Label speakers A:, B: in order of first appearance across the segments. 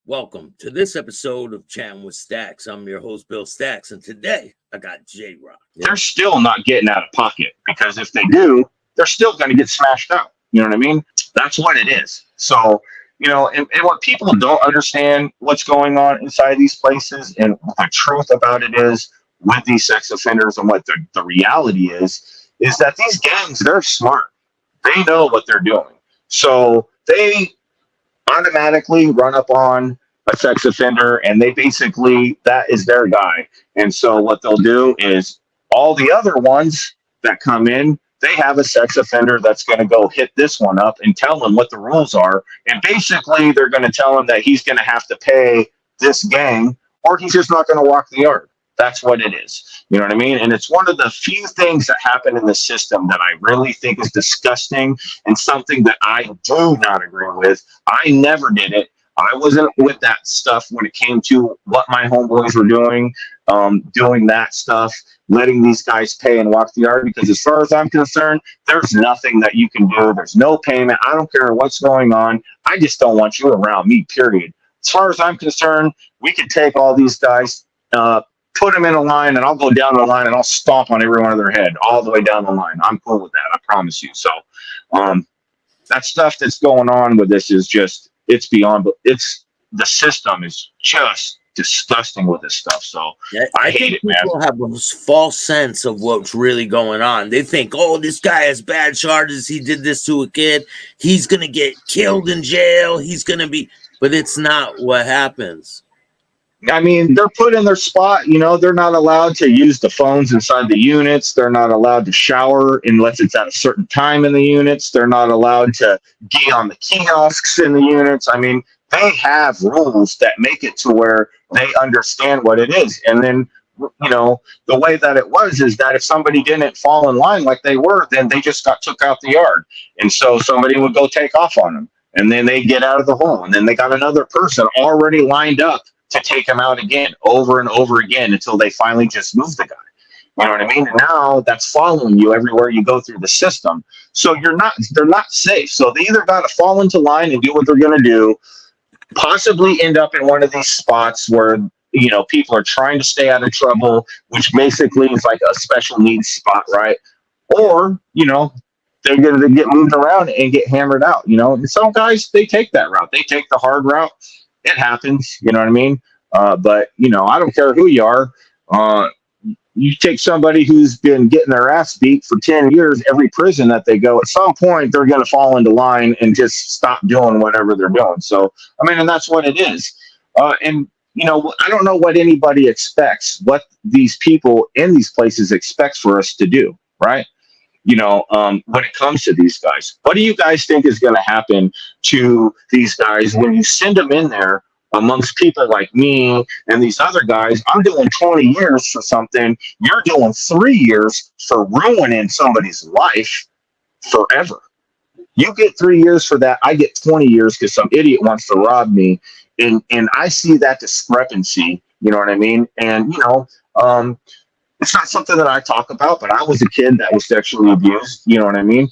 A: Welcome to this episode of Chattin with Staxx. I'm your host, Bill Staxx, and today I got Jrokk.
B: They're still not getting out of pocket, because if they do, they're still going to get smashed out. You know what I mean? That's what it is. So, and what people don't understand what's going on inside these places, and the truth about it is with these sex offenders, and what the reality is that these gangs, they're smart. They know what they're doing. So they automatically run up on a sex offender, and they basically, that is their guy. And so what they'll do is all the other ones that come in, they have a sex offender that's going to go hit this one up and tell him what the rules are. And basically they're going to tell him that he's going to have to pay this gang, or he's just not going to walk the yard. That's what it is. You know what I mean? And it's one of the few things that happen in the system that I really think is disgusting, and something that I do not agree with. I never did it. I wasn't with that stuff when it came to what my homeboys were doing that stuff, letting these guys pay and walk the yard, because as far as I'm concerned, there's nothing that you can do. There's no payment. I don't care what's going on. I just don't want you around me, period. As far as I'm concerned, we could take all these guys, put them in a line, and I'll go down the line and I'll stomp on every one of their head all the way down the line. I'm cool with that. I promise you. So that stuff that's going on with this is just, it's beyond, but the system is just disgusting with this stuff. So
A: yeah,
B: I hate it, man.
A: People have this false sense of what's really going on. They think, oh, this guy has bad charges. He did this to a kid. He's going to get killed in jail. He's going to be, but it's not what happens.
B: I mean, they're put in their spot. They're not allowed to use the phones inside the units. They're not allowed to shower unless it's at a certain time in the units. They're not allowed to get on the kiosks in the units. I mean, they have rules that make it to where they understand what it is. And then, the way that it was is that if somebody didn't fall in line like they were, then they just took out the yard. And so somebody would go take off on them, and then they get out of the hole. And then they got another person already lined up to take him out again, over and over again, until they finally just move the guy. You know what I mean? And now that's following you everywhere you go through the system. So they're not safe. So they either got to fall into line and do what they're going to do, possibly end up in one of these spots where, people are trying to stay out of trouble, which basically is like a special needs spot, right? Or, they're going to get moved around and get hammered out, And some guys, they take that route. They take the hard route. It happens, you know what I mean? But, I don't care who you are. You take somebody who's been getting their ass beat for 10 years, every prison that they go, at some point, they're going to fall into line and just stop doing whatever they're doing. So, and that's what it is. And, I don't know what anybody expects, what these people in these places expect for us to do, right? When it comes to these guys, what do you guys think is going to happen to these guys when you send them in there amongst people like me and these other guys? I'm doing 20 years for something. You're doing 3 years for ruining somebody's life forever. You get 3 years for that. I get 20 years because some idiot wants to rob me. And I see that discrepancy. You know what I mean? And, it's not something that I talk about, but I was a kid that was sexually abused. You know what I mean?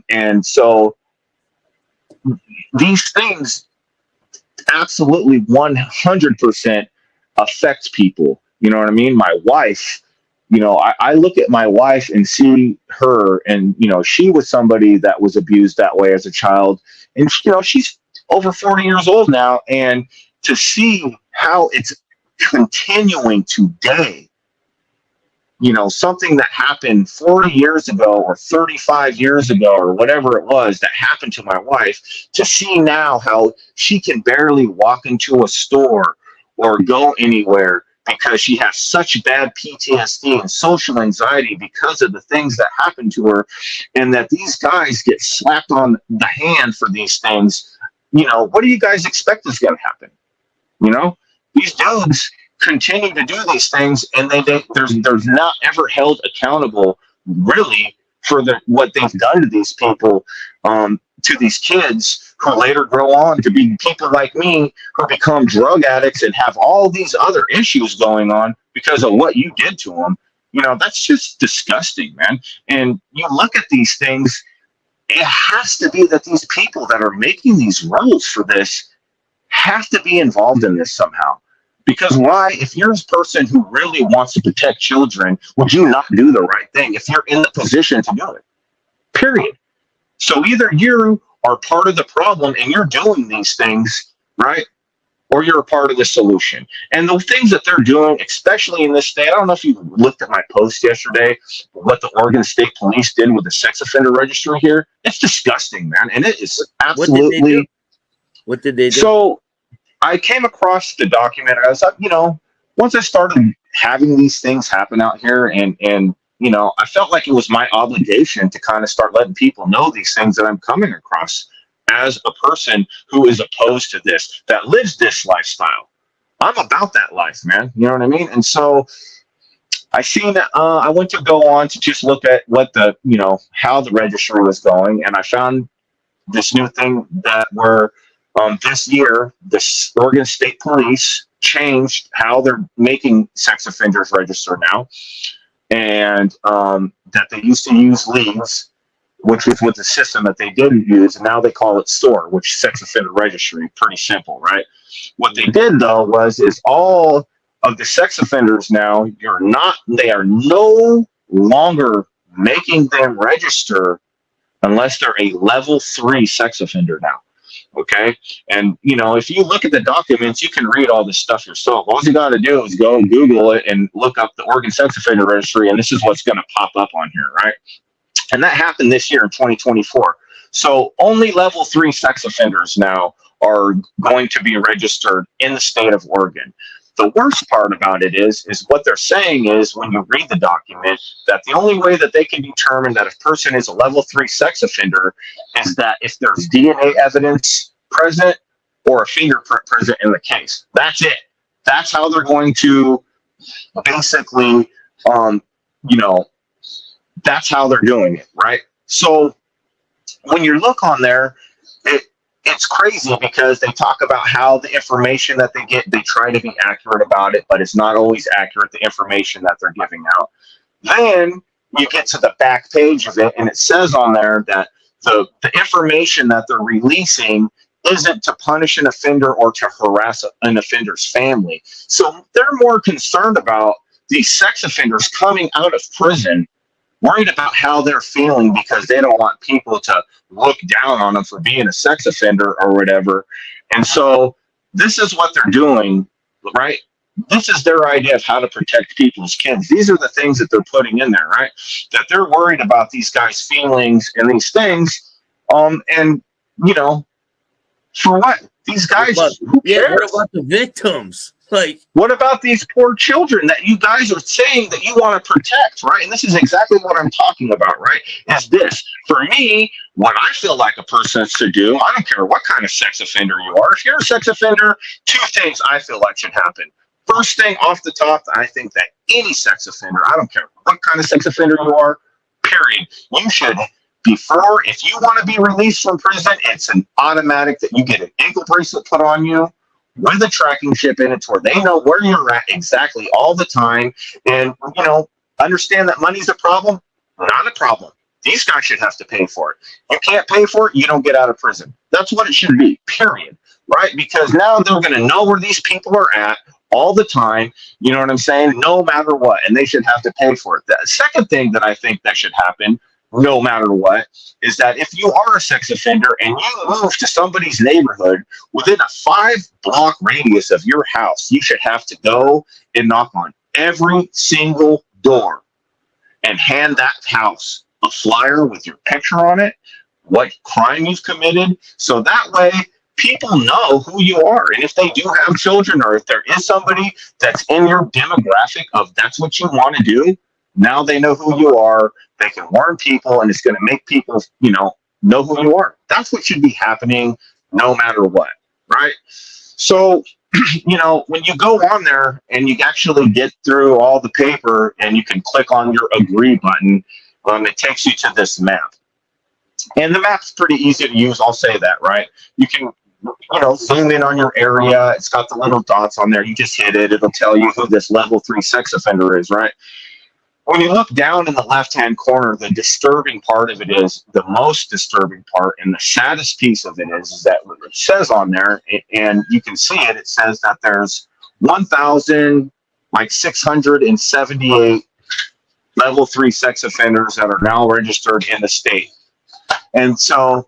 B: And so these things absolutely 100% affect people. You know what I mean? My wife, I look at my wife and see her, and, she was somebody that was abused that way as a child. And, she's over 40 years old now. And to see how it's continuing today, something that happened 40 years ago or 35 years ago or whatever it was that happened to my wife, to see now how she can barely walk into a store or go anywhere because she has such bad PTSD and social anxiety because of the things that happened to her, and that these guys get slapped on the hand for these things. What do you guys expect is going to happen? These dudes continue to do these things, and there's not ever held accountable really for what they've done to these people, to these kids who later grow on to be people like me, who become drug addicts and have all these other issues going on because of what you did to them. That's just disgusting, man. And you look at these things, it has to be that these people that are making these rules for this have to be involved in this somehow. Because why, if you're a person who really wants to protect children, would you not do the right thing if you're in the position to do it? Period. So either you are part of the problem and you're doing these things, right? Or you're a part of the solution. And the things that they're doing, especially in this state, I don't know if you looked at my post yesterday, what the Oregon State Police did with the sex offender registry here. It's disgusting, man. And it is absolutely.
A: What did they do?
B: So I came across the document. I was like, once I started having these things happen out here and I felt like it was my obligation to kind of start letting people know these things that I'm coming across as a person who is opposed to this, that lives this lifestyle. I'm about that life, man. You know what I mean? And so I went to go on to just look at what how the registry was going. And I found this new thing that this year, the Oregon State Police changed how they're making sex offenders register now. And that they used to use leads, which was with the system that they didn't use, and now they call it SOAR, which is sex offender registry. Pretty simple, right? What they did though is all of the sex offenders now, they are no longer making them register unless they're a level 3 sex offender now. Okay. And if you look at the documents, you can read all this stuff yourself. All you got to do is go and Google it and look up the Oregon Sex Offender Registry, and this is what's going to pop up on here, right? And that happened this year in 2024. So only level 3 sex offenders now are going to be registered in the state of Oregon. The worst part about it is what they're saying is, when you read the document, that the only way that they can determine that a person is a level 3 sex offender is that if there's DNA evidence present or a fingerprint present in the case. That's it. That's how they're going to basically, that's how they're doing it, right? So when you look on there, it's crazy because they talk about how the information that they get, they try to be accurate about it, but it's not always accurate, the information that they're giving out. Then you get to the back page of it, and it says on there that the information that they're releasing isn't to punish an offender or to harass an offender's family. So they're more concerned about these sex offenders coming out of prison, worried about how they're feeling because they don't want people to look down on them for being a sex offender or whatever. And so this is what they're doing, right? This is their idea of how to protect people's kids. These are the things that they're putting in there, right? That they're worried about these guys' feelings and these things. And, for what? These guys, who cares?
A: What about the victims?
B: What about these poor children that you guys are saying that you want to protect, right? And this is exactly what I'm talking about, right? Is this, for me, what I feel like a person should do, I don't care what kind of sex offender you are. If you're a sex offender, 2 things I feel like should happen. First thing off the top, I think that any sex offender, I don't care what kind of sex offender you are, period, you should, if you want to be released from prison, it's an automatic that you get an ankle bracelet put on you with a tracking chip in it, where they know where you're at exactly all the time. And, understand that money's a problem, not a problem. These guys should have to pay for it. You can't pay for it, you don't get out of prison. That's what it should be, period. Right? Because now they're going to know where these people are at all the time. You know what I'm saying? No matter what. And they should have to pay for it. The second thing that I think that should happen, no matter what, is that if you are a sex offender and you move to somebody's neighborhood within a 5-block radius of your house, you should have to go and knock on every single door and hand that house a flyer with your picture on it, what crime you've committed, so that way people know who you are. And if they do have children, or if there is somebody that's in your demographic of that's what you want to do, now they know who you are. They can warn people, and it's going to make people, know who you are. That's what should be happening no matter what, right? So, when you go on there and you actually get through all the paper and you can click on your agree button, it takes you to this map. And the map's pretty easy to use, I'll say that, right? You can, zoom in on your area. It's got the little dots on there. You just hit it. It'll tell you who this level 3 sex offender is, right? when you look down in the left-hand corner, the disturbing part of it is, the most disturbing part and the saddest piece of it is that what it says on there, and you can see it, it says that there's 1,678 level 3 sex offenders that are now registered in the state. And so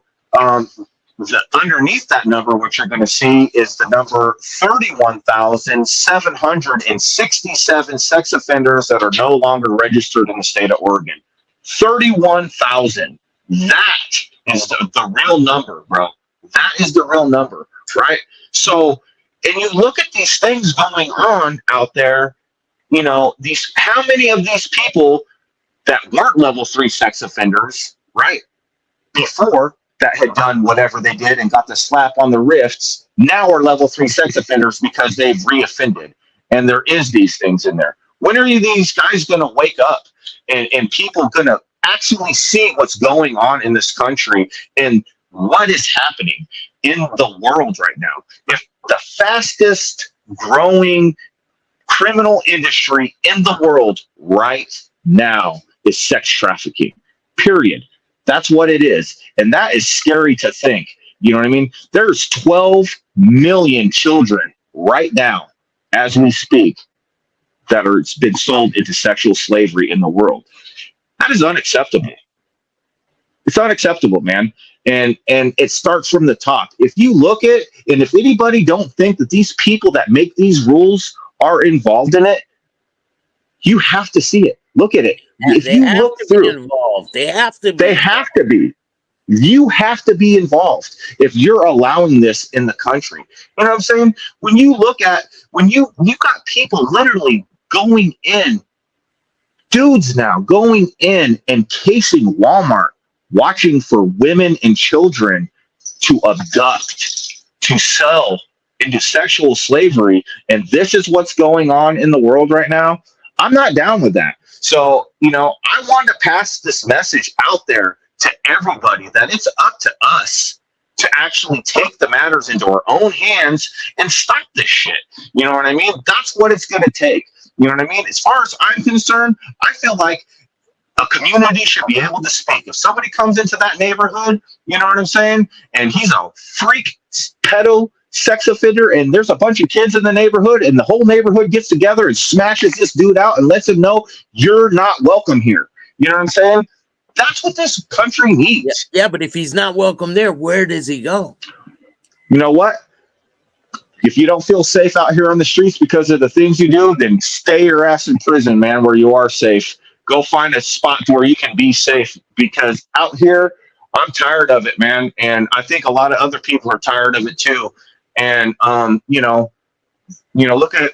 B: underneath that number, what you're going to see is the number 31,767 sex offenders that are no longer registered in the state of Oregon. 31,000. That is the real number, bro. That is the real number, right? So, and you look at these things going on out there, you know, how many of these people that weren't level 3 sex offenders, right, before, that had done whatever they did and got the slap on the wrists, now are level 3 sex offenders because they've reoffended. And there is these things in there. When are these guys going to wake up and people going to actually see what's going on in this country and what is happening in the world right now? If the fastest growing criminal industry in the world right now is sex trafficking, period. That's what it is. And that is scary to think. You know what I mean? There's 12 million children right now, as we speak, that are been sold into sexual slavery in the world. That is unacceptable. It's unacceptable, man. And it starts from the top. If you look at, and if anybody don't think that these people that make these rules are involved in it, you have to see it. Look at it.
A: Yeah,
B: if you look through,
A: involved. They have to be.
B: They have to be. You have to be involved if you're allowing this in the country. You know what I'm saying? When you look at, when you got people literally going in, dudes now going in and casing Walmart, watching for women and children to abduct, to sell into sexual slavery. And this is what's going on in the world right now. I'm not down with that. So, you know, I want to pass this message out there to everybody that it's up to us to actually take the matters into our own hands and stop this shit. You know what I mean? That's what it's going to take. You know what I mean? As far as I'm concerned, I feel like a community should be able to speak. If somebody comes into that neighborhood, you know what I'm saying, and he's a freak pedo sex offender, and there's a bunch of kids in the neighborhood, and the whole neighborhood gets together and smashes this dude out and lets him know you're not welcome here. You know what I'm saying? That's what this country needs.
A: Yeah, but if he's not welcome there, where does he go?
B: You know what? If you don't feel safe out here on the streets because of the things you do, then stay your ass in prison, man, where you are safe. Go find a spot where you can be safe, because out here, I'm tired of it, man. And I think a lot of other people are tired of it too. And you know, look at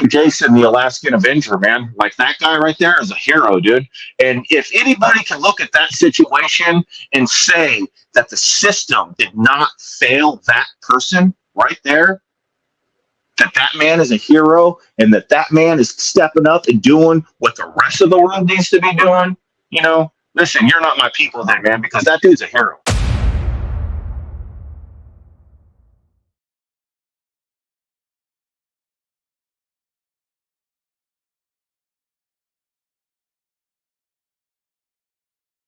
B: Jason, the Alaskan Avenger, man. Like, that guy right there is a hero, dude. And if anybody can look at that situation and say that the system did not fail that person right there, that man is a hero, and that man is stepping up and doing what the rest of the world needs to be doing, you know, listen, you're not my people then, man, because that dude's a hero.